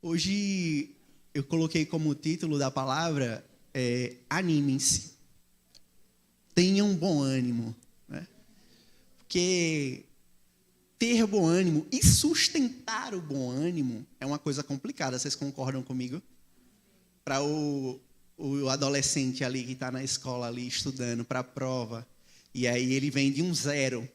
Hoje eu coloquei como título da palavra animem-se, tenham bom ânimo, né? Porque ter bom ânimo e sustentar o bom ânimo é uma coisa complicada, vocês concordam comigo? Para o adolescente ali que está na escola ali estudando para a prova, e aí ele vem de um 0.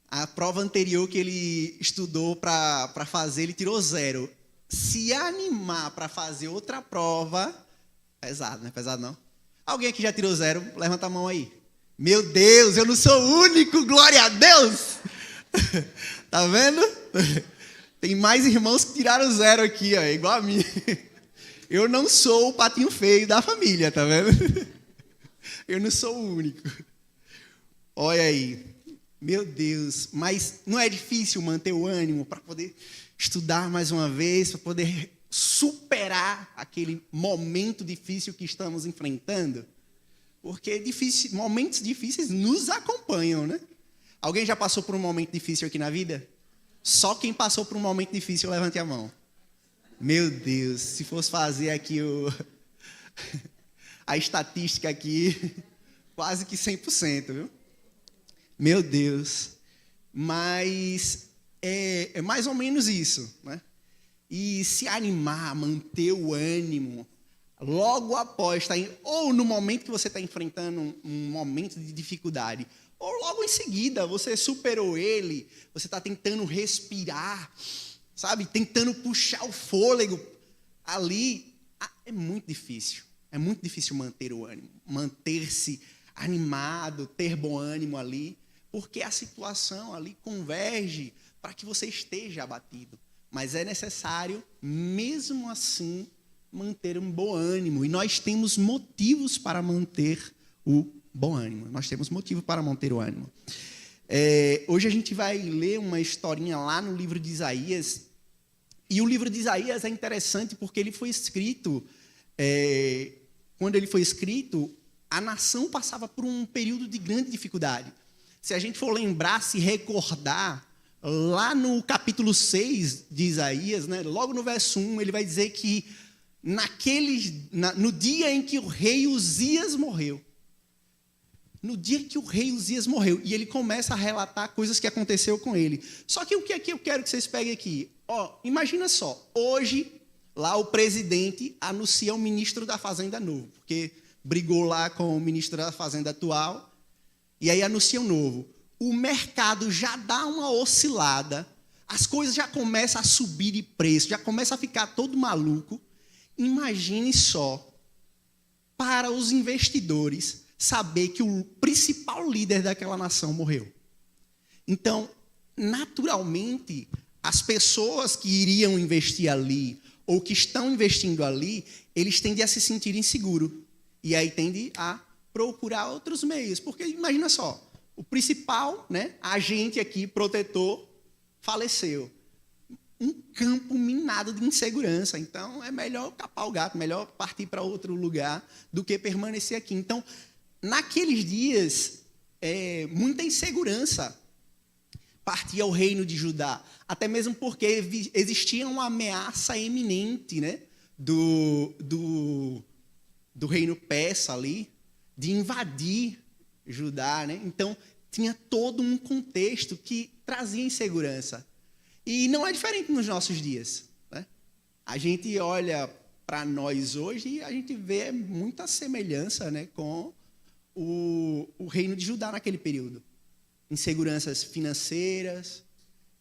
A prova anterior que ele estudou para fazer, ele tirou 0. Se animar para fazer outra prova, pesado, não é pesado não? Alguém aqui já tirou 0? Levanta a mão aí. Meu Deus, eu não sou o único, glória a Deus! Tá vendo? Tem mais irmãos que tiraram 0 aqui, ó, igual a mim. Eu não sou o patinho feio da família, tá vendo? Eu não sou o único. Olha aí. Meu Deus, mas não é difícil manter o ânimo para poder estudar mais uma vez, para poder superar aquele momento difícil que estamos enfrentando? Porque momentos difíceis nos acompanham, né? Alguém já passou por um momento difícil aqui na vida? Só quem passou por um momento difícil, levante a mão. Meu Deus, se fosse fazer aqui a estatística aqui, quase que 100%, viu? Meu Deus, mas é mais ou menos isso, né? E se animar, manter o ânimo, logo após, ou no momento que você está enfrentando um momento de dificuldade, ou logo em seguida, você superou ele, você está tentando respirar, sabe? Tentando puxar o fôlego ali. É muito difícil manter o ânimo, manter-se animado, ter bom ânimo ali, porque a situação ali converge para que você esteja abatido. Mas é necessário, mesmo assim, manter um bom ânimo. E nós temos motivos para manter o bom ânimo. Nós temos motivo para manter o ânimo. Hoje a gente vai ler uma historinha lá no livro de Isaías. E o livro de Isaías é interessante porque ele foi escrito... quando ele foi escrito, a nação passava por um período de grande dificuldade. Se a gente for lembrar, se recordar, lá no capítulo 6 de Isaías, né, logo no verso 1, ele vai dizer que no dia em que o rei Uzias morreu, e ele começa a relatar coisas que aconteceu com ele. Só que o que é que eu quero que vocês peguem aqui? Imagina só, hoje, lá o presidente anuncia um ministro da Fazenda novo, porque brigou lá com o ministro da Fazenda atual, e aí anuncia um novo. O mercado já dá uma oscilada, as coisas já começam a subir de preço, já começa a ficar todo maluco. Imagine só, para os investidores, saber que o principal líder daquela nação morreu. Então, naturalmente, as pessoas que iriam investir ali, ou que estão investindo ali, eles tendem a se sentir inseguros. E aí tendem a procurar outros meios. Porque, imagina só, o principal, né, agente aqui, protetor, faleceu. Um campo minado de insegurança. Então, é melhor capar o gato, melhor partir para outro lugar do que permanecer aqui. Então, naqueles dias, muita insegurança partia ao reino de Judá. Até mesmo porque existia uma ameaça iminente, né, do reino persa ali, de invadir Judá, né? Então, tinha todo um contexto que trazia insegurança. E não é diferente nos nossos dias, né? A gente olha para nós hoje e a gente vê muita semelhança, né, com o reino de Judá naquele período. Inseguranças financeiras,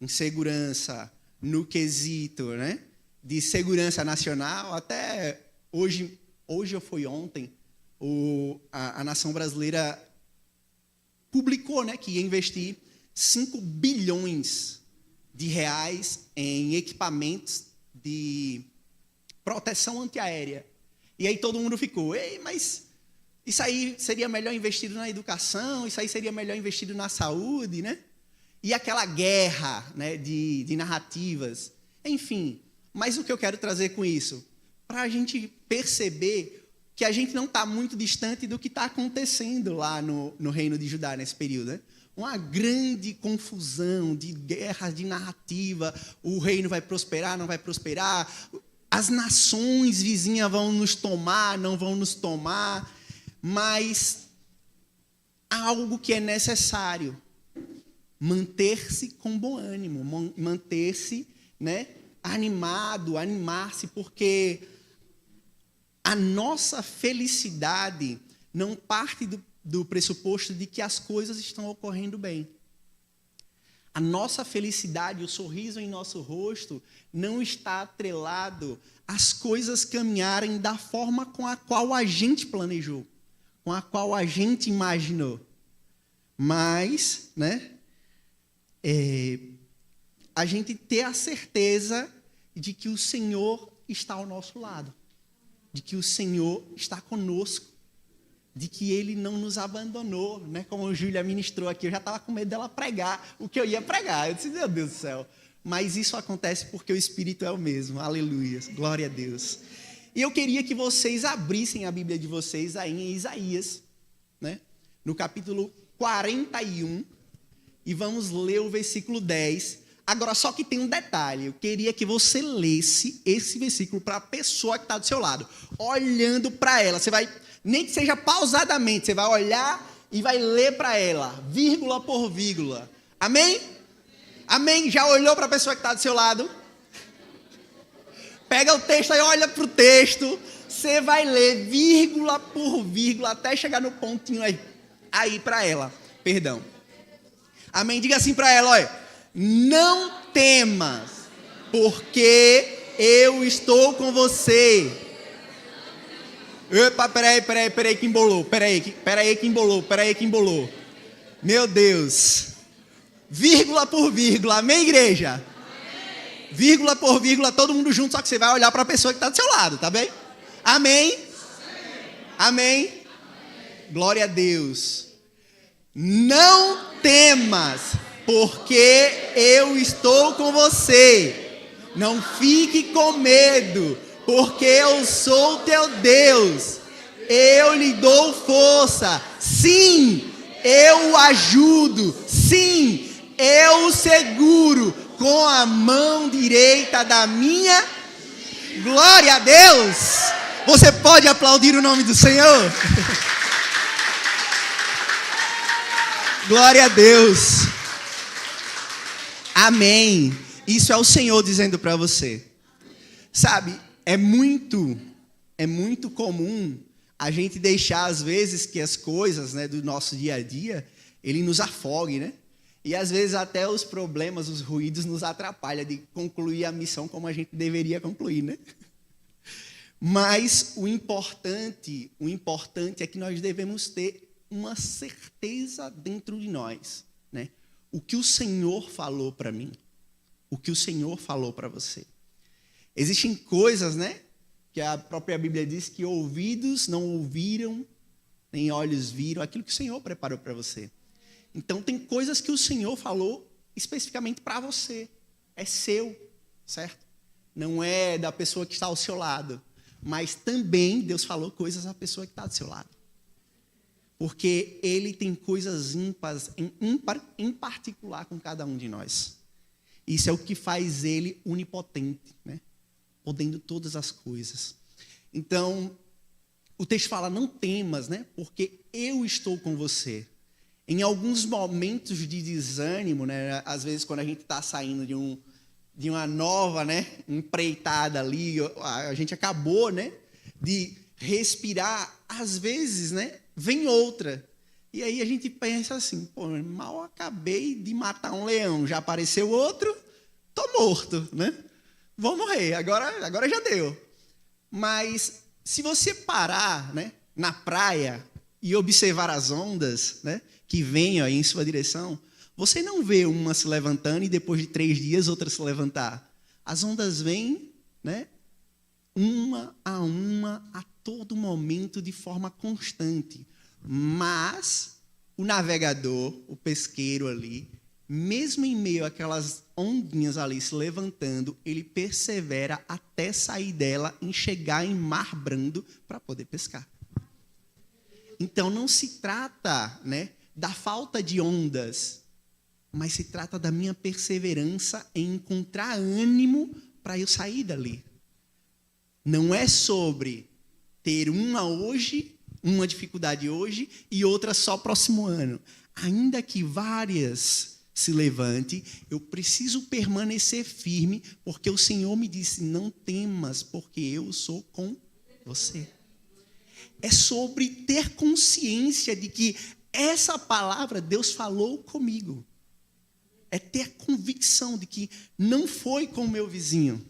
insegurança no quesito, né, de segurança nacional. Até hoje ou foi ontem, a nação brasileira publicou, né, que ia investir 5 bilhões de reais em equipamentos de proteção antiaérea. E aí todo mundo ficou, mas isso aí seria melhor investido na educação, isso aí seria melhor investido na saúde, né? E aquela guerra, né, de narrativas. Enfim, mas o que eu quero trazer com isso? Para a gente perceber que a gente não está muito distante do que está acontecendo lá no reino de Judá nesse período, né? uma grande confusão de guerra, de narrativa. O reino vai prosperar, não vai prosperar. As nações vizinhas vão nos tomar, não vão nos tomar. Mas há algo que é necessário. Manter-se com bom ânimo, manter-se, né, animado, animar-se, porque a nossa felicidade não parte do pressuposto de que as coisas estão ocorrendo bem. A nossa felicidade, o sorriso em nosso rosto, não está atrelado às coisas caminharem da forma com a qual a gente planejou, com a qual a gente imaginou. Mas, né, a gente ter a certeza de que o Senhor está ao nosso lado, de que o Senhor está conosco, de que Ele não nos abandonou, né? Como a Júlia ministrou aqui, eu já estava com medo dela pregar o que eu ia pregar. Eu disse, meu Deus do céu. Mas isso acontece porque o Espírito é o mesmo. Aleluia, glória a Deus. E eu queria que vocês abrissem a Bíblia de vocês aí em Isaías, né? No capítulo 41, e vamos ler o versículo 10. Agora, só que tem um detalhe. Eu queria que você lesse esse versículo para a pessoa que está do seu lado. Olhando para ela. Você vai, nem que seja pausadamente, você vai olhar e vai ler para ela, vírgula por vírgula. Amém? Amém? Já olhou para a pessoa que está do seu lado? Pega o texto e olha para o texto. Você vai ler vírgula por vírgula até chegar no pontinho aí para ela. Perdão. Amém? Diga assim para ela, olha. Não temas, porque eu estou com você. Epa, peraí que embolou. Peraí que embolou. Meu Deus. Vírgula por vírgula. Amém, igreja? Amém. Vírgula por vírgula, todo mundo junto, só que você vai olhar para a pessoa que está do seu lado, tá bem? Amém? Amém? Amém? Glória a Deus. Não temas, porque eu estou com você. Não fique com medo, porque eu sou teu Deus. Eu lhe dou força. Sim, eu o ajudo. Sim, eu o seguro com a mão direita da minha. Glória a Deus. Você pode aplaudir o nome do Senhor? Glória a Deus. Amém. Isso é o Senhor dizendo para você. Sabe, é muito comum a gente deixar, às vezes, que as coisas, né, do nosso dia a dia, ele nos afogue, né? E, às vezes, até os problemas, os ruídos nos atrapalham de concluir a missão como a gente deveria concluir, né? Mas o importante é que nós devemos ter uma certeza dentro de nós, né? O que o Senhor falou para mim, o que o Senhor falou para você. Existem coisas, né, que a própria Bíblia diz que ouvidos não ouviram, nem olhos viram, aquilo que o Senhor preparou para você. Então, tem coisas que o Senhor falou especificamente para você. É seu, certo? Não é da pessoa que está ao seu lado. Mas também Deus falou coisas à pessoa que está do seu lado. Porque Ele tem coisas ímpares, em particular com cada um de nós. Isso é o que faz Ele onipotente, né? Podendo todas as coisas. Então, o texto fala, não temas, né? Porque eu estou com você. Em alguns momentos de desânimo, né? Às vezes quando a gente está saindo de uma nova, né, empreitada ali, a gente acabou, né, de respirar, às vezes, né, vem outra. E aí a gente pensa assim, pô, mal acabei de matar um leão, já apareceu outro, tô morto, né? Vou morrer, agora já deu. Mas se você parar, né, na praia e observar as ondas, né, que vêm aí em sua direção, você não vê uma se levantando e depois de 3 dias outra se levantar. As ondas vêm, né, uma, a todo momento, de forma constante. Mas o navegador, o pesqueiro ali, mesmo em meio àquelas ondinhas ali se levantando, ele persevera até sair dela e chegar em mar brando para poder pescar. Então não se trata, né, da falta de ondas, mas se trata da minha perseverança em encontrar ânimo para eu sair dali. Não é sobre ter uma dificuldade hoje e outra só próximo ano. Ainda que várias se levante, eu preciso permanecer firme, porque o Senhor me disse, não temas, porque eu sou com você. É sobre ter consciência de que essa palavra Deus falou comigo. É ter a convicção de que não foi com o meu vizinho.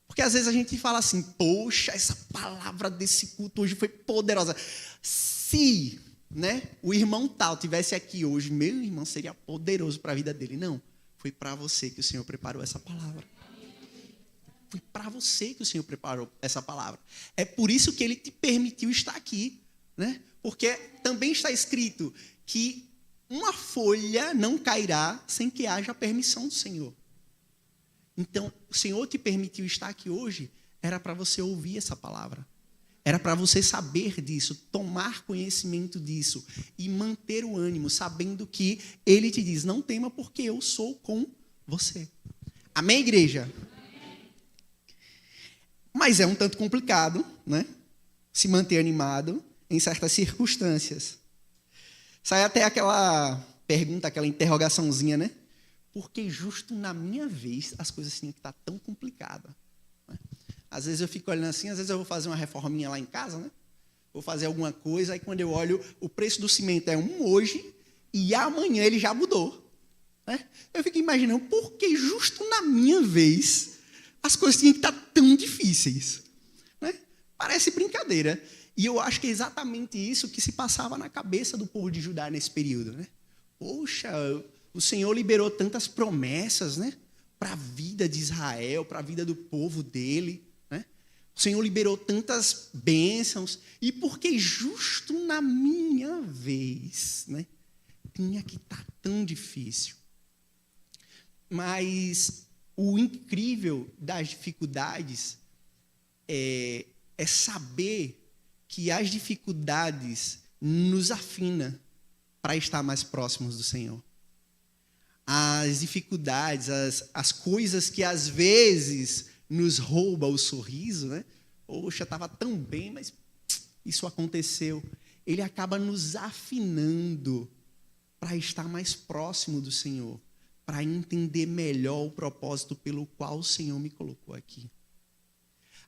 Porque às vezes a gente fala assim, poxa, essa palavra desse culto hoje foi poderosa. Se, o irmão tal tivesse aqui hoje, meu irmão seria poderoso para a vida dele. Não, foi para você que o Senhor preparou essa palavra. Foi para você que o Senhor preparou essa palavra. É por isso que Ele te permitiu estar aqui. Porque também está escrito que uma folha não cairá sem que haja a permissão do Senhor. Então, o Senhor te permitiu estar aqui hoje, era para você ouvir essa palavra. Era para você saber disso, tomar conhecimento disso e manter o ânimo, sabendo que Ele te diz, não tema porque eu sou com você. Amém, igreja? Amém. Mas é um tanto complicado, se manter animado em certas circunstâncias. Sai até aquela pergunta, aquela interrogaçãozinha, Porque justo na minha vez as coisas tinham que estar tão complicadas. Às vezes eu fico olhando assim, às vezes eu vou fazer uma reforminha lá em casa, Vou fazer alguma coisa, aí quando eu olho, o preço do cimento é hoje e amanhã ele já mudou. Eu fico imaginando, por que justo na minha vez as coisas tinham que estar tão difíceis? Parece brincadeira. E eu acho que é exatamente isso que se passava na cabeça do povo de Judá nesse período. Poxa, o Senhor liberou tantas promessas, para a vida de Israel, para a vida do povo dele. O Senhor liberou tantas bênçãos. E porque justo na minha vez, tinha que estar tão difícil. Mas o incrível das dificuldades é saber que as dificuldades nos afinam para estar mais próximos do Senhor. As dificuldades, as coisas que às vezes nos roubam o sorriso, Poxa, estava tão bem, mas isso aconteceu. Ele acaba nos afinando para estar mais próximo do Senhor, para entender melhor o propósito pelo qual o Senhor me colocou aqui.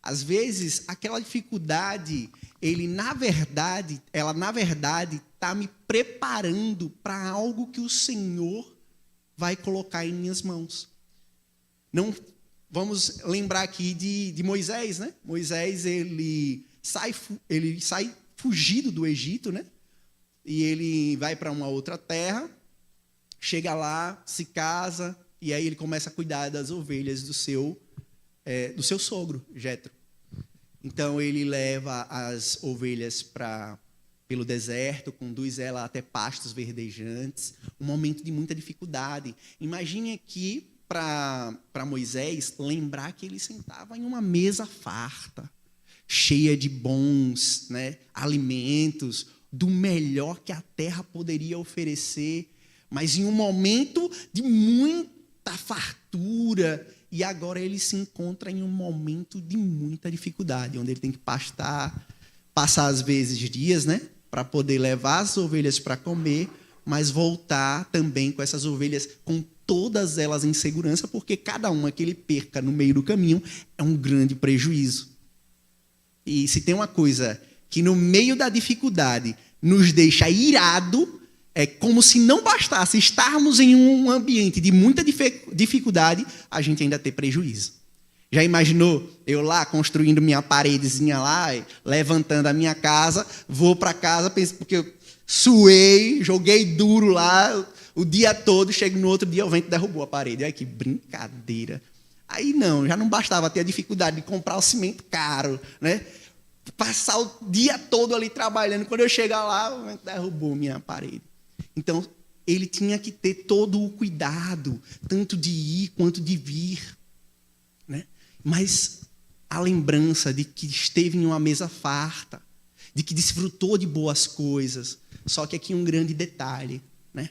Às vezes, aquela dificuldade, ela na verdade está me preparando para algo que o Senhor vai colocar em minhas mãos. Não, vamos lembrar aqui de Moisés, Moisés, ele sai fugido do Egito, E ele vai para uma outra terra, chega lá, se casa, e aí ele começa a cuidar das ovelhas do seu sogro, Jetro. Então, ele leva as ovelhas pelo deserto, conduz ela até pastos verdejantes, um momento de muita dificuldade. Imagine aqui, para Moisés, lembrar que ele sentava em uma mesa farta, cheia de bons alimentos, do melhor que a terra poderia oferecer, mas em um momento de muita fartura. E agora ele se encontra em um momento de muita dificuldade, onde ele tem que passar às vezes dias, para poder levar as ovelhas para comer, mas voltar também com essas ovelhas, com todas elas em segurança, porque cada uma que ele perca no meio do caminho é um grande prejuízo. E se tem uma coisa que no meio da dificuldade nos deixa irado, é como se não bastasse estarmos em um ambiente de muita dificuldade, a gente ainda ter prejuízo. Já imaginou eu lá construindo minha paredezinha lá, levantando a minha casa, vou para casa, penso, porque eu suei, joguei duro lá o dia todo, chego no outro dia, o vento derrubou a parede. Ai, que brincadeira. Aí não, já não bastava ter a dificuldade de comprar o cimento caro, Passar o dia todo ali trabalhando, quando eu chegar lá, o vento derrubou minha parede. Então, ele tinha que ter todo o cuidado, tanto de ir quanto de vir. Mas a lembrança de que esteve em uma mesa farta, de que desfrutou de boas coisas. Só que aqui um grande detalhe, né?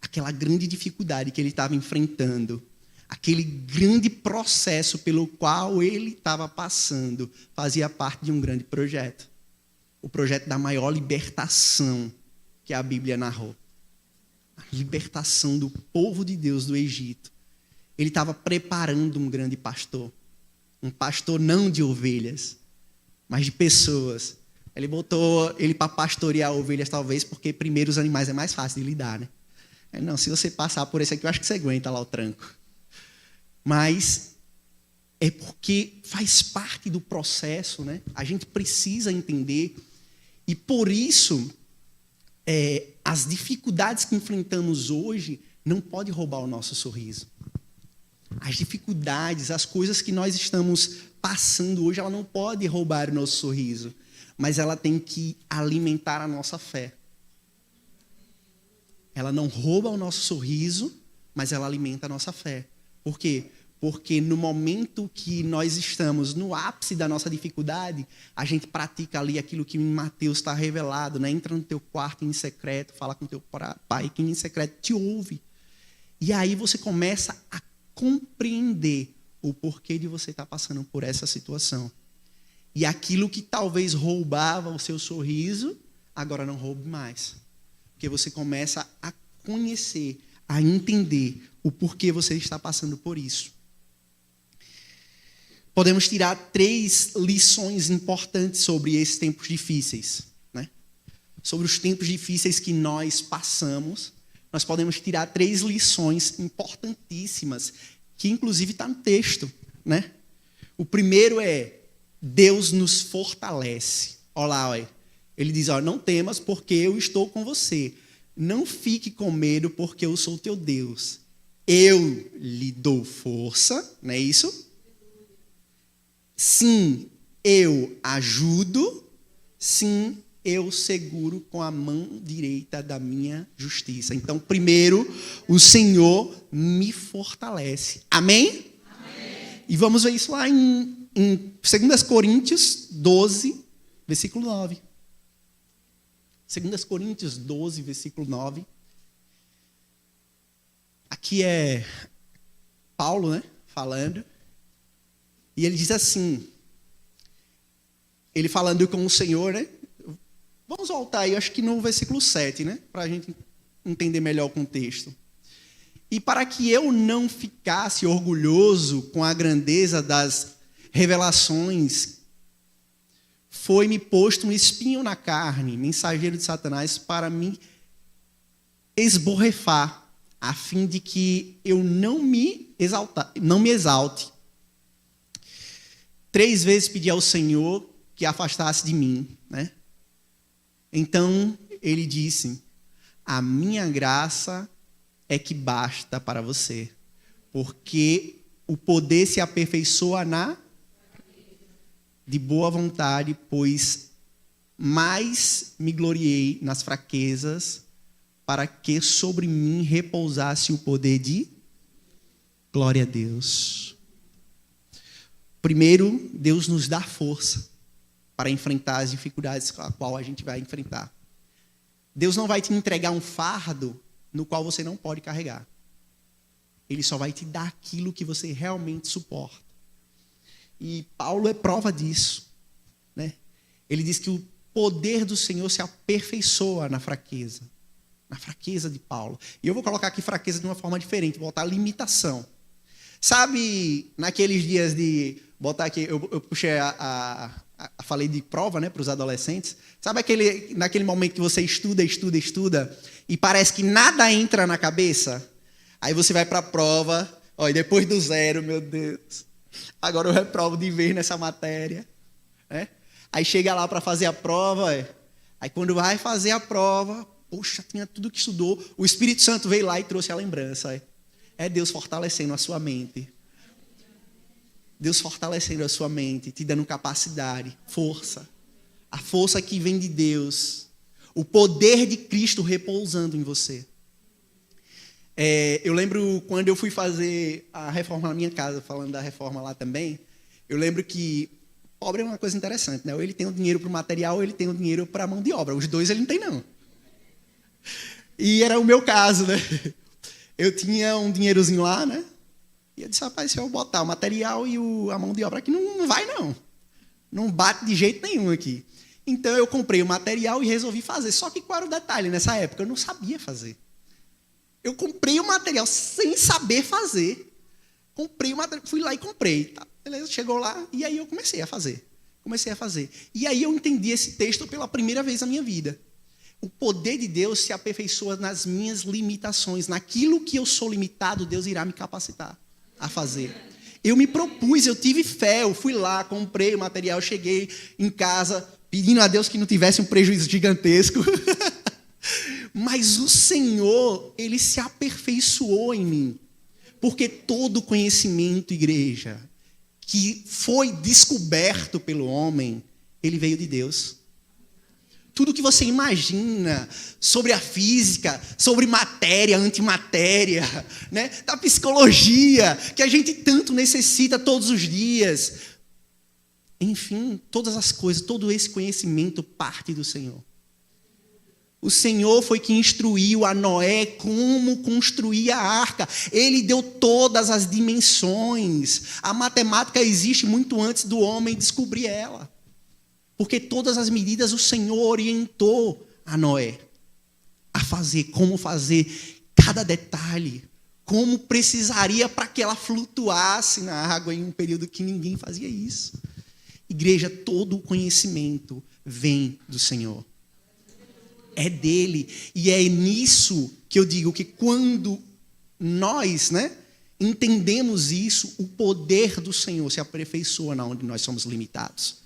Aquela grande dificuldade que ele estava enfrentando, aquele grande processo pelo qual ele estava passando, fazia parte de um grande projeto. O projeto da maior libertação que a Bíblia narrou. A libertação do povo de Deus do Egito. Ele estava preparando um grande pastor. Um pastor não de ovelhas, mas de pessoas. Ele botou ele para pastorear ovelhas, talvez, porque primeiro os animais é mais fácil de lidar, né? Não, se você passar por esse aqui, eu acho que você aguenta lá o tranco. Mas é porque faz parte do processo, né? A gente precisa entender. E por isso, as dificuldades que enfrentamos hoje não podem roubar o nosso sorriso. As dificuldades, as coisas que nós estamos passando hoje, ela não pode roubar o nosso sorriso, mas ela tem que alimentar a nossa fé. Ela não rouba o nosso sorriso, mas ela alimenta a nossa fé. Por quê? Porque no momento que nós estamos no ápice da nossa dificuldade, a gente pratica ali aquilo que em Mateus está revelado, né? Entra no teu quarto em secreto, fala com teu pai que em secreto te ouve. E aí você começa a compreender o porquê de você estar passando por essa situação. E aquilo que talvez roubava o seu sorriso, agora não roube mais. Porque você começa a conhecer, a entender o porquê você está passando por isso. Podemos tirar 3 lições importantes sobre esses tempos difíceis, né? Sobre os tempos difíceis que nós passamos, nós podemos tirar 3 lições importantíssimas, que inclusive está no texto, né? O primeiro é, Deus nos fortalece. Olha lá, olha. Ele diz, olha, não temas porque eu estou com você. Não fique com medo porque eu sou teu Deus. Eu lhe dou força, não é isso? Sim, eu ajudo. Sim, eu seguro com a mão direita da minha justiça. Então, primeiro, o Senhor me fortalece. Amém? Amém. E vamos ver isso lá em 2 Coríntios 12, versículo 9. 2 Coríntios 12, versículo 9. Aqui é Paulo, né, falando. E ele diz assim, ele falando com o Senhor, né? Vamos voltar aí, acho que no versículo 7, né? Para a gente entender melhor o contexto. E para que eu não ficasse orgulhoso com a grandeza das revelações, foi-me posto um espinho na carne, mensageiro de Satanás, para me esborrefar, a fim de que eu não me exalte. 3 vezes pedi ao Senhor que afastasse de mim, né? Então ele disse, a minha graça é que basta para você, porque o poder se aperfeiçoa de boa vontade, pois mais me gloriei nas fraquezas, para que sobre mim repousasse o poder de glória a Deus. Primeiro, Deus nos dá força para enfrentar as dificuldades com a qual a gente vai enfrentar. Deus não vai te entregar um fardo no qual você não pode carregar. Ele só vai te dar aquilo que você realmente suporta. E Paulo é prova disso, né? Ele diz que o poder do Senhor se aperfeiçoa na fraqueza de Paulo. E eu vou colocar aqui fraqueza de uma forma diferente, botar limitação. Sabe, naqueles dias de botar aqui, eu puxei falei de prova, né, para os adolescentes. Sabe naquele momento que você estuda e parece que nada entra na cabeça? Aí você vai para a prova, ó, e depois do 0, meu Deus, agora eu reprovo de vez nessa matéria, né? Aí chega lá para fazer a prova, aí quando vai fazer a prova, poxa, tinha tudo que estudou, o Espírito Santo veio lá e trouxe a lembrança. É Deus fortalecendo a sua mente. Deus fortalecendo a sua mente, te dando capacidade, força. A força que vem de Deus. O poder de Cristo repousando em você. Eu lembro quando eu fui fazer a reforma na minha casa, falando da reforma lá também, eu lembro que pobre é uma coisa interessante, né? Ou ele tem o dinheiro para o material, ou ele tem o dinheiro para a mão de obra. Os dois ele não tem, não. E era o meu caso, né? Eu tinha um dinheirozinho lá, né? E eu disse, rapaz, se eu botar o material e a mão de obra aqui, não vai, não. Não bate de jeito nenhum aqui. Então, eu comprei o material e resolvi fazer. Só que qual era o detalhe? Nessa época, eu não sabia fazer. Eu comprei o material sem saber fazer. Comprei o material, fui lá e comprei. Tá, beleza, chegou lá e aí eu comecei a fazer. E aí eu entendi esse texto pela primeira vez na minha vida. O poder de Deus se aperfeiçoa nas minhas limitações. Naquilo que eu sou limitado, Deus irá me capacitar a fazer. Eu me propus, eu tive fé, eu fui lá, comprei o material, cheguei em casa, pedindo a Deus que não tivesse um prejuízo gigantesco. Mas o Senhor, Ele se aperfeiçoou em mim. Porque todo conhecimento, igreja, que foi descoberto pelo homem, ele veio de Deus. Tudo que você imagina sobre a física, sobre matéria, antimatéria, né? Da psicologia, que a gente tanto necessita todos os dias. Enfim, todas as coisas, todo esse conhecimento parte do Senhor. O Senhor foi que instruiu a Noé como construir a arca. Ele deu todas as dimensões. A matemática existe muito antes do homem descobrir ela. Porque todas as medidas o Senhor orientou a Noé a fazer, como fazer cada detalhe, como precisaria para que ela flutuasse na água em um período que ninguém fazia isso. Igreja, todo o conhecimento vem do Senhor. É dele. E é nisso que eu digo que quando nós, entendemos isso, o poder do Senhor se aperfeiçoa na onde nós somos limitados.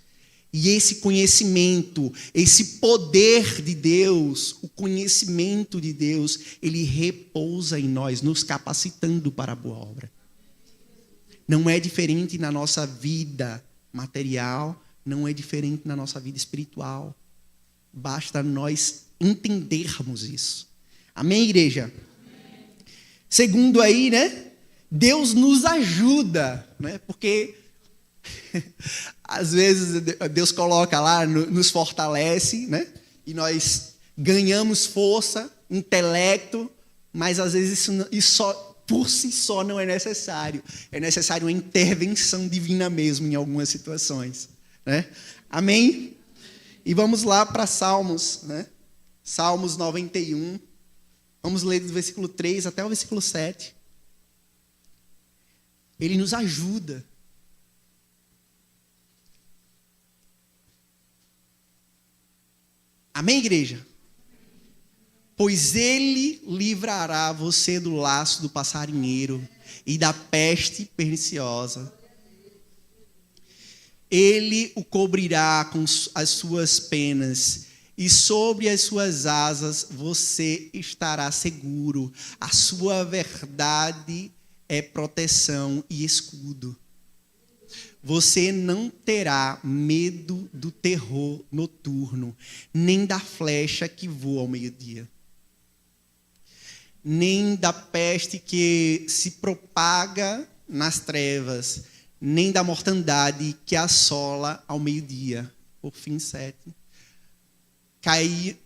E esse conhecimento, esse poder de Deus, o conhecimento de Deus, ele repousa em nós, nos capacitando para a boa obra. Não é diferente na nossa vida material, não é diferente na nossa vida espiritual. Basta nós entendermos isso. Amém, igreja? Amém. Segundo aí, Deus nos ajuda, porque às vezes Deus coloca lá, nos fortalece, e nós ganhamos força, intelecto, mas às vezes isso só, por si só não é necessário. É necessário uma intervenção divina mesmo em algumas situações. Amém? E vamos lá para Salmos, Salmos 91. Vamos ler do versículo 3 até o versículo 7. Ele nos ajuda. Amém, igreja? Pois ele livrará você do laço do passarinheiro e da peste perniciosa. Ele o cobrirá com as suas penas e sobre as suas asas você estará seguro. A sua verdade é proteção e escudo. Você não terá medo do terror noturno, nem da flecha que voa ao meio-dia, nem da peste que se propaga nas trevas, nem da mortandade que assola ao meio-dia. Por fim, 7.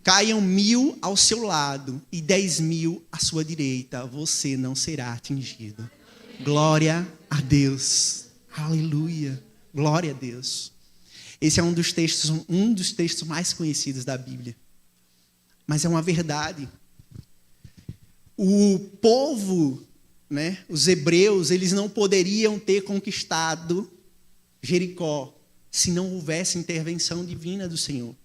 Caiam 1000 ao seu lado e 10.000 à sua direita, você não será atingido. Glória a Deus. Aleluia. Glória a Deus. Esse é um dos textos mais conhecidos da Bíblia. Mas é uma verdade. O povo, os hebreus, eles não poderiam ter conquistado Jericó se não houvesse intervenção divina do Senhor.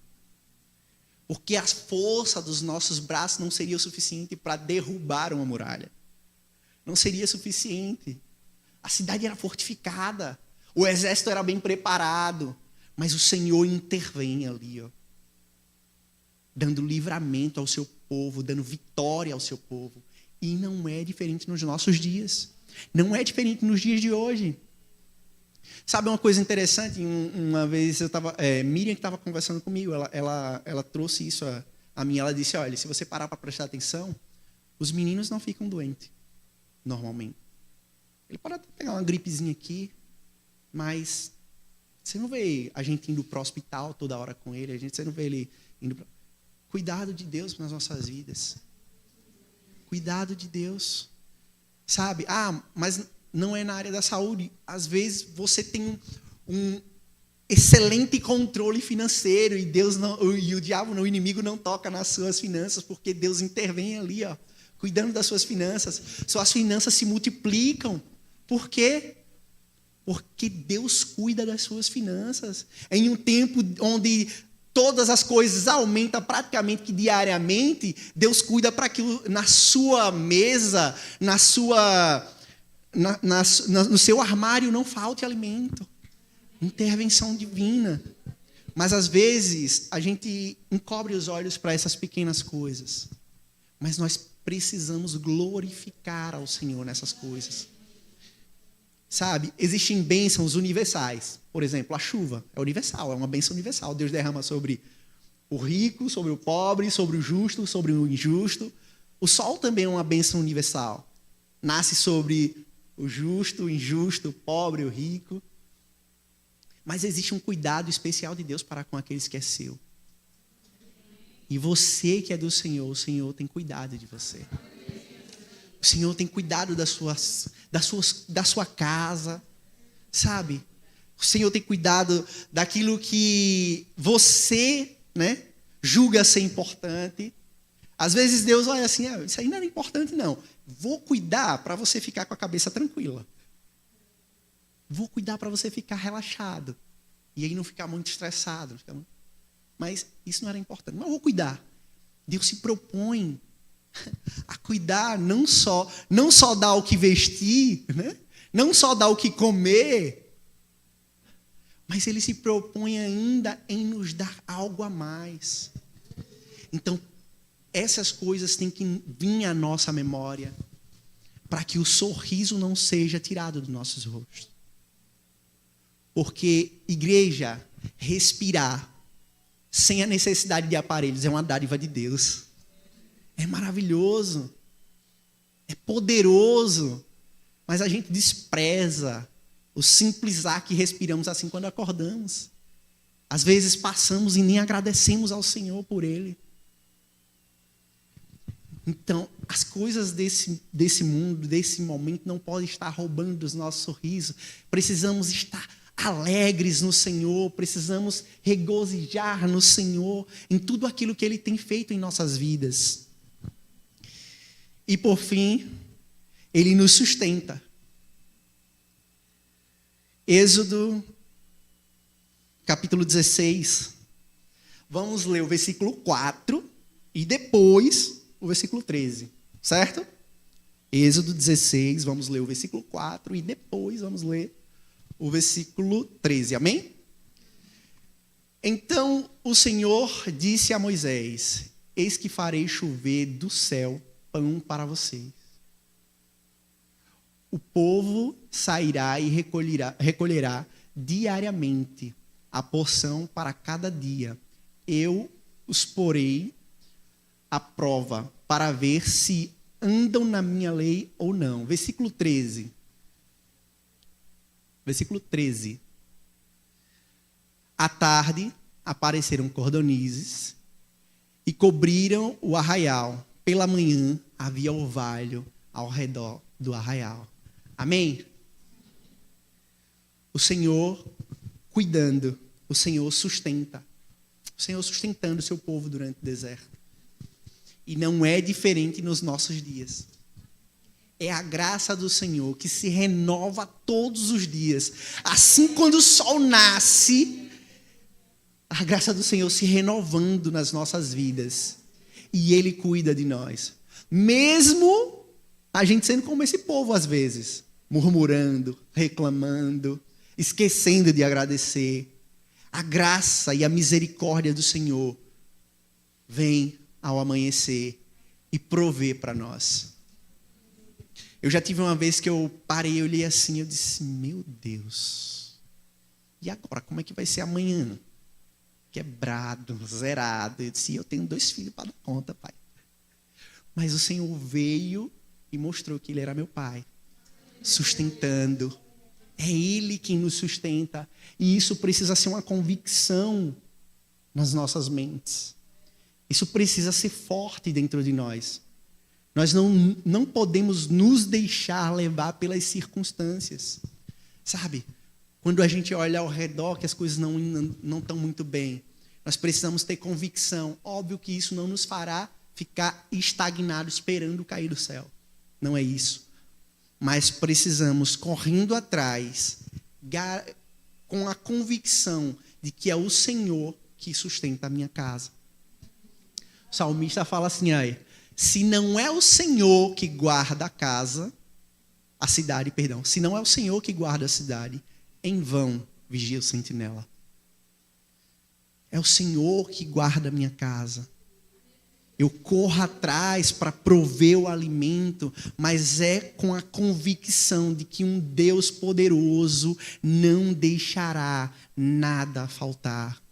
Porque a força dos nossos braços não seria o suficiente para derrubar uma muralha. Não seria suficiente. A cidade era fortificada, o exército era bem preparado, mas o Senhor intervém ali, dando livramento ao seu povo, dando vitória ao seu povo. E não é diferente nos nossos dias. Não é diferente nos dias de hoje. Sabe uma coisa interessante? Uma vez Miriam que estava conversando comigo, ela trouxe isso a mim. Ela disse, olha, se você parar para prestar atenção, os meninos não ficam doentes, normalmente. Ele pode até pegar uma gripezinha aqui, mas Você não vê a gente indo para o hospital toda hora com ele. Você não vê ele indo para... Cuidado de Deus nas nossas vidas. Cuidado de Deus. Sabe? Mas não é na área da saúde. Às vezes você tem um excelente controle financeiro e o diabo, o inimigo, não toca nas suas finanças, porque Deus intervém ali, ó, cuidando das suas finanças. Suas finanças se multiplicam. Por quê? Porque Deus cuida das suas finanças. Em um tempo onde todas as coisas aumentam praticamente que diariamente, Deus cuida para que na sua mesa, no seu armário não falte alimento. Intervenção divina. Mas às vezes a gente encobre os olhos para essas pequenas coisas. Mas nós precisamos glorificar ao Senhor nessas coisas. Sabe, existem bênçãos universais. Por exemplo, a chuva é universal, é uma bênção universal. Deus derrama sobre o rico, sobre o pobre, sobre o justo, sobre o injusto. O sol também é uma bênção universal. Nasce sobre o justo, o injusto, o pobre, o rico. Mas existe um cuidado especial de Deus para com aqueles que é seu. E você que é do Senhor, o Senhor tem cuidado de você. O Senhor tem cuidado da sua casa, sabe? O Senhor tem cuidado daquilo que você, né, julga ser importante. Às vezes Deus olha assim, isso aí não era importante não. Vou cuidar para você ficar com a cabeça tranquila. Vou cuidar para você ficar relaxado. E aí não ficar muito estressado. Mas isso não era importante. Mas eu vou cuidar. Deus se propõe a cuidar, não só dar o que vestir, né? Não só dar o que comer, mas Ele se propõe ainda em nos dar algo a mais. Então, essas coisas têm que vir à nossa memória para que o sorriso não seja tirado dos nossos rostos. Porque, igreja, respirar sem a necessidade de aparelhos é uma dádiva de Deus. É maravilhoso, é poderoso, mas a gente despreza o simples ar que respiramos assim quando acordamos. Às vezes passamos e nem agradecemos ao Senhor por Ele. Então, as coisas desse mundo, desse momento, não podem estar roubando os nossos sorrisos. Precisamos estar alegres no Senhor, precisamos regozijar no Senhor, em tudo aquilo que Ele tem feito em nossas vidas. E por fim, Ele nos sustenta. Êxodo, capítulo 16. Vamos ler o versículo 4 e depois o versículo 13, certo? Êxodo 16, vamos ler o versículo 4 e depois vamos ler o versículo 13, amém? Então o Senhor disse a Moisés: eis que farei chover do céu pão para vocês. O povo sairá e recolherá diariamente a porção para cada dia. Eu os porei à prova para ver se andam na minha lei ou não. Versículo 13. Versículo 13. À tarde apareceram cordonizes e cobriram o arraial. Pela manhã havia orvalho ao redor do arraial. Amém? O Senhor cuidando, o Senhor sustenta. O Senhor sustentando o seu povo durante o deserto. E não é diferente nos nossos dias. É a graça do Senhor que se renova todos os dias. Assim, quando o sol nasce, a graça do Senhor se renovando nas nossas vidas. E Ele cuida de nós. Mesmo a gente sendo como esse povo às vezes. Murmurando, reclamando, esquecendo de agradecer. A graça e a misericórdia do Senhor vem ao amanhecer e provê para nós. Eu já tive uma vez que eu parei, eu olhei assim, eu disse, meu Deus, e agora, como é que vai ser amanhã? Quebrado, zerado. Eu disse, eu tenho 2 filhos para dar conta, pai. Mas o Senhor veio e mostrou que Ele era meu pai, sustentando, É Ele quem nos sustenta. E isso precisa ser uma convicção nas nossas mentes. Isso precisa ser forte dentro de nós. Nós não podemos nos deixar levar pelas circunstâncias. Sabe? Quando a gente olha ao redor que as coisas não estão muito bem, nós precisamos ter convicção. Óbvio que isso não nos fará ficar estagnados esperando cair do céu. Não é isso. Mas precisamos, correndo atrás, com a convicção de que é o Senhor que sustenta a minha casa. O salmista fala assim, aí, se não é o Senhor que guarda a cidade, se não é o Senhor que guarda a cidade, em vão vigia o sentinela. É o Senhor que guarda a minha casa. Eu corro atrás para prover o alimento, mas é com a convicção de que um Deus poderoso não deixará nada faltar.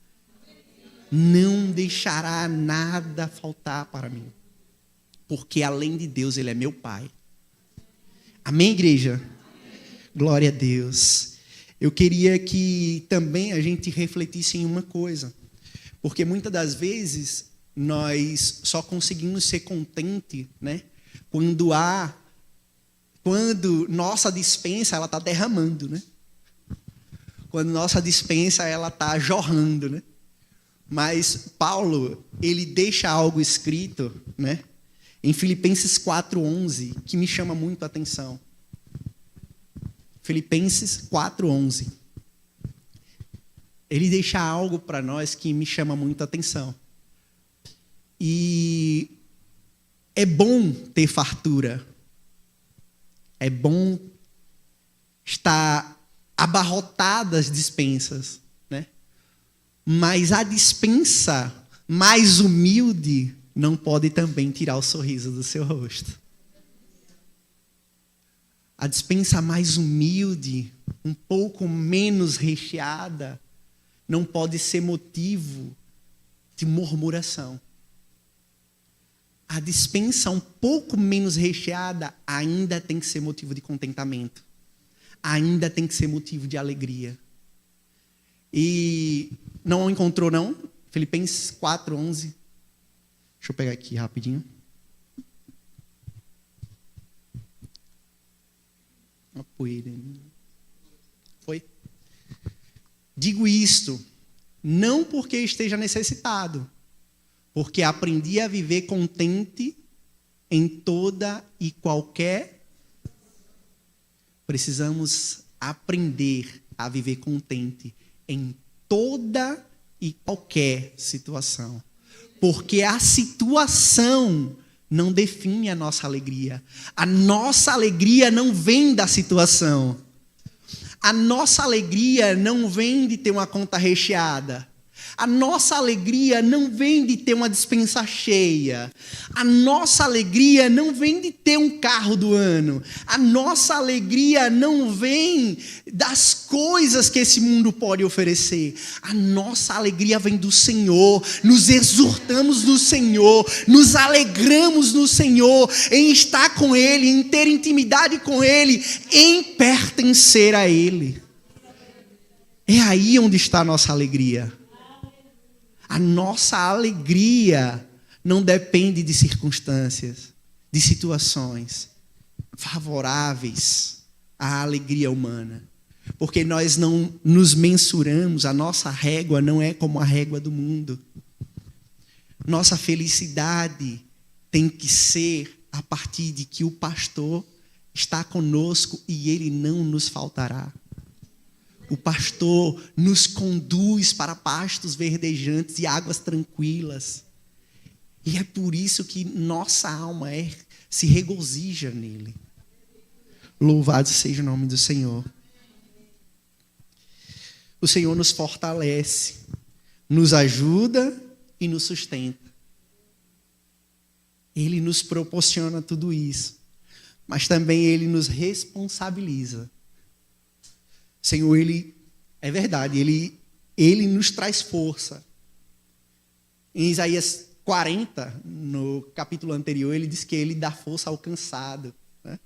Não deixará nada faltar para mim. Porque além de Deus, Ele é meu Pai. Amém, igreja? Glória a Deus. Eu queria que também a gente refletisse em uma coisa. Porque muitas das vezes nós só conseguimos ser contentes, né, quando nossa despensa ela está derramando, né? Quando nossa despensa ela está jorrando, né? Mas Paulo, ele deixa algo escrito, né, em Filipenses 4:11, que me chama muito a atenção. Filipenses 4:11. Ele deixa algo para nós que me chama muito a atenção. E é bom ter fartura. É bom estar abarrotada as despensas, né? Mas a despensa mais humilde não pode também tirar o sorriso do seu rosto. A despensa mais humilde, um pouco menos recheada, não pode ser motivo de murmuração. A despensa um pouco menos recheada ainda tem que ser motivo de contentamento. Ainda tem que ser motivo de alegria. E não encontrou, não? Filipenses 4:11. Deixa eu pegar aqui rapidinho. Uma poeira. Foi? Digo isto, não porque esteja necessitado, porque aprendi a viver contente em toda e qualquer. Precisamos aprender a viver contente em toda e qualquer situação. Porque a situação não define a nossa alegria. A nossa alegria não vem da situação. A nossa alegria não vem de ter uma conta recheada. A nossa alegria não vem de ter uma despensa cheia. A nossa alegria não vem de ter um carro do ano. A nossa alegria não vem das coisas que esse mundo pode oferecer. A nossa alegria vem do Senhor. Nos exortamos no Senhor. Nos alegramos no Senhor. Em estar com Ele, em ter intimidade com Ele, em pertencer a Ele. É aí onde está a nossa alegria. A nossa alegria não depende de circunstâncias, de situações favoráveis à alegria humana. Porque nós não nos mensuramos, a nossa régua não é como a régua do mundo. Nossa felicidade tem que ser a partir de que o pastor está conosco e ele não nos faltará. O pastor nos conduz para pastos verdejantes e águas tranquilas. E é por isso que nossa alma se regozija nele. Louvado seja o nome do Senhor. O Senhor nos fortalece, nos ajuda e nos sustenta. Ele nos proporciona tudo isso. Mas também Ele nos responsabiliza. Senhor, Ele, é verdade, Ele nos traz força. Em Isaías 40, no capítulo anterior, Ele diz que Ele dá força ao cansado. Né?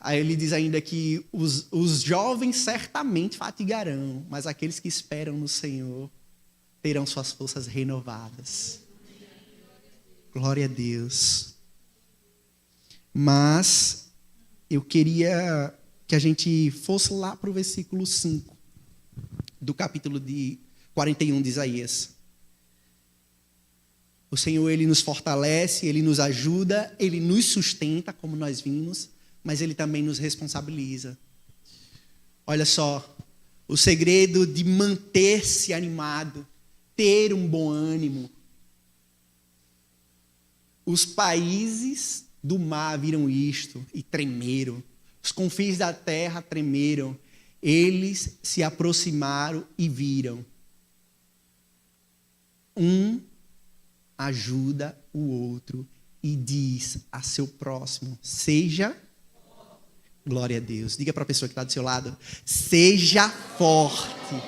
Aí ele diz ainda que os jovens certamente fatigarão, mas aqueles que esperam no Senhor terão suas forças renovadas. Glória a Deus. Mas eu queria que a gente fosse lá para o versículo 5 do capítulo 41 de Isaías. O Senhor, Ele nos fortalece, Ele nos ajuda, Ele nos sustenta, como nós vimos, mas Ele também nos responsabiliza. Olha só, o segredo de manter-se animado, ter um bom ânimo. Os países do mar viram isto e tremeram. Os confins da terra tremeram. Eles se aproximaram e viram. Um ajuda o outro e diz a seu próximo, seja... Glória a Deus. Diga para a pessoa que está do seu lado, seja forte.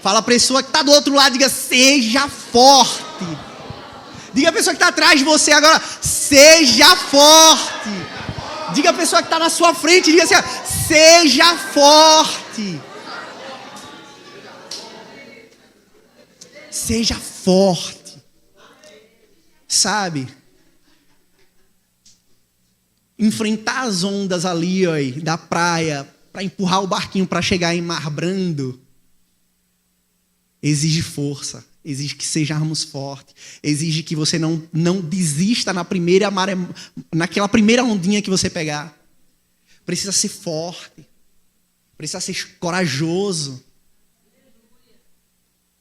Fala para a pessoa que está do outro lado, diga, seja forte. Diga a pessoa que está atrás de você agora, seja forte. Diga a pessoa que está na sua frente, diga assim, seja forte. Seja forte. Sabe? Enfrentar as ondas ali, ó, da praia, para empurrar o barquinho para chegar em mar brando, exige força, exige que sejamos fortes, exige que você não desista naquela primeira ondinha que você pegar. Precisa ser forte, precisa ser corajoso,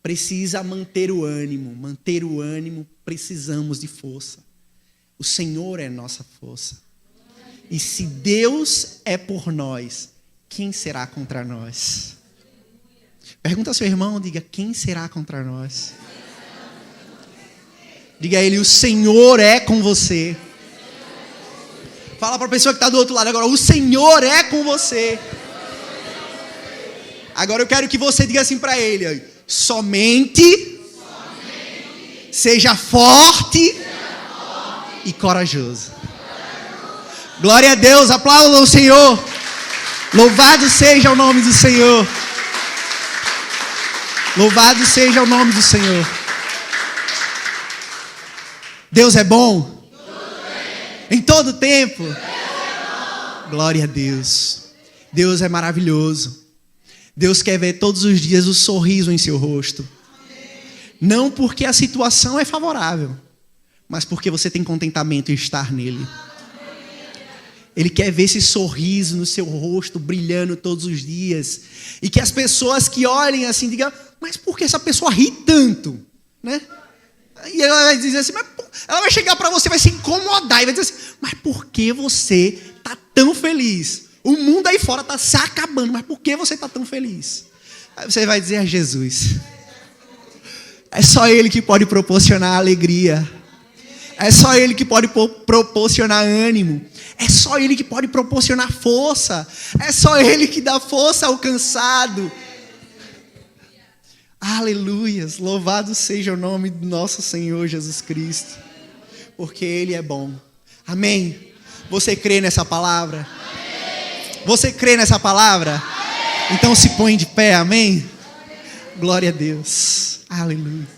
precisa manter o ânimo, precisamos de força. O Senhor é nossa força. E se Deus é por nós, quem será contra nós? Pergunta ao seu irmão, diga, quem será contra nós? Diga a ele, o Senhor é com você. Fala para a pessoa que está do outro lado agora, o Senhor é com você. Agora eu quero que você diga assim para ele, somente seja forte e corajoso. Glória a Deus, aplaudam o Senhor. Louvado seja o nome do Senhor. Louvado seja o nome do Senhor. Deus é bom? Em todo tempo? Glória a Deus. Deus é maravilhoso. Deus quer ver todos os dias o sorriso em seu rosto. Não porque a situação é favorável, mas porque você tem contentamento em estar nele. Ele quer ver esse sorriso no seu rosto brilhando todos os dias. E que as pessoas que olhem assim digam, mas por que essa pessoa ri tanto? Né? E ela vai dizer assim, ela vai chegar para você, vai se incomodar e vai dizer assim, mas por que você está tão feliz? O mundo aí fora está se acabando, mas por que você está tão feliz? Aí você vai dizer a Jesus. É só Ele que pode proporcionar alegria. É só Ele que pode proporcionar ânimo. É só Ele que pode proporcionar força. É só Ele que dá força ao cansado. Aleluias. Louvado seja o nome do nosso Senhor Jesus Cristo. Porque Ele é bom. Amém? Você crê nessa palavra? Amém. Você crê nessa palavra? Amém. Então se põe de pé. Amém? Glória a Deus. Aleluia.